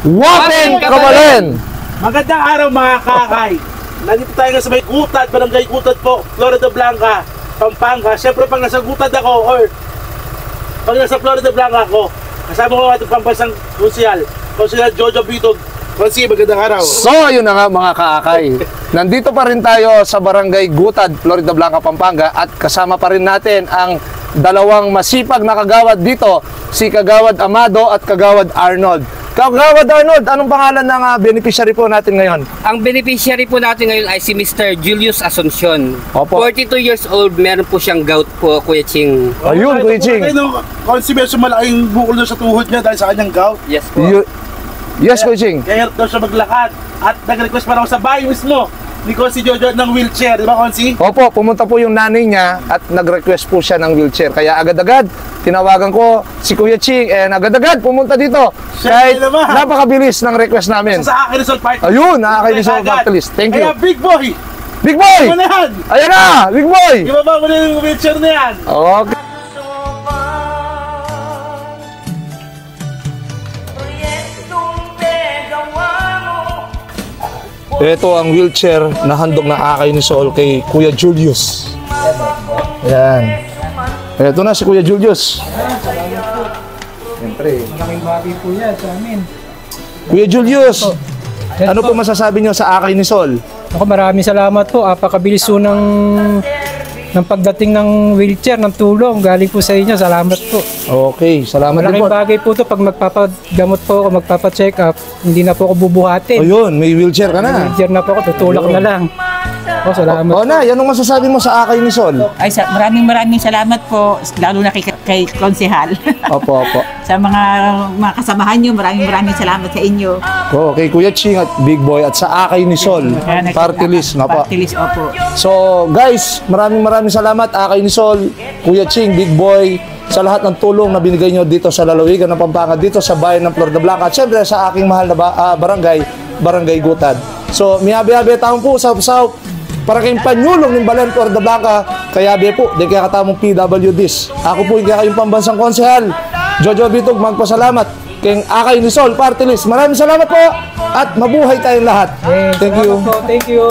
Wapeng Kabalen! Magandang araw mga kakay. Nandito tayo nga sa may Gutad, Barangay Gutad po, Florida Blanca, Pampanga. Siyempre pag nasa Gutad ako or pag nasa Florida Blanca ako, kasama ko ang ating pambansang konsyal Jojo Bitog. Konsi, magandang araw. So, yun na nga mga kaakay. Nandito pa rin tayo sa Barangay Gutad, Florida Blanca, Pampanga at kasama pa rin natin ang dalawang masipag na kagawad dito, si Kagawad Amado at Kagawad Arnold. Kagawad Arnold, anong pangalan ng beneficiary po natin ngayon? Ang beneficiary po natin ngayon ay si Mr. Julius Asuncion. Opo. 42 years old, meron po siyang gout po, Kuya Ching. Ayun, Kuya Ching. Konsi, medyo malaking bukol na sa tuhod niya dahil sa kanyang gout. Yes po. Yes, Kuya Ching. Kaya daw siya maglakad. At nag-request pa raw sa bahay mismo ni Konsi Jojo ng wheelchair. Di ba, Konsi? Opo, pumunta po yung nanay niya at nag-request po siya ng wheelchair. Kaya agad-agad, tinawagan ko si Kuya Ching and agad-agad pumunta dito. Kahit napakabilis ng request namin. Sa akin, Rizal Party. Ayun, nakakainis ako party list. Thank you. Kaya Big Boy! Big Boy! Ano na yan? Ayan na! Big Boy! Ibaba mo na yung wheelchair na yan. Okay. Ito ang wheelchair na handog na akay ni Sol kay Kuya Julius. Ayan. Ito na si Kuya Julius. Siyempre. Malaking bagay po yan sa amin. Kuya Julius, ano po masasabi niyo sa akay ni Sol? Ako, maraming salamat po. Apakabilis po ng pagdating ng wheelchair, ng tulong. Galing po sa inyo. Salamat po. Okay, salamat din Malaking po. bagay po to pag magpapagamot po ako, magpapacheck up. Hindi na po ako bubuhatin. Ayun, may wheelchair ka na. Wheelchair na po ako, tutulak na lang. Oh, salamat. O na, anong masasabi mo sa akay ni Sol? Ay, maraming salamat po, lalo na kay Konsehal. Opo, opo. Sa mga kasamahan nyo, maraming salamat sa inyo. Okay, Kuya Ching at Big Boy at sa akay ni Sol. Party list nga po. Party list, opo. So guys, maraming salamat akay ni Sol, Kuya Ching, Big Boy, sa lahat ng tulong na binigay nyo dito sa lalawigan ng Pampanga, dito sa bayan ng Florida Blanca at syempre sa aking mahal na Barangay Gutad. So miyabi-yabi taong po sa para kayong panyulong ng Balen, Florida Blanca, kaya be po, di kaya katamong PWDs. Ako po yung kayong pambansang konsehal, Jojo Bitog, magpasalamat kay akay ni Sol, party list. Maraming salamat po at mabuhay tayong lahat. Thank you. Thank you.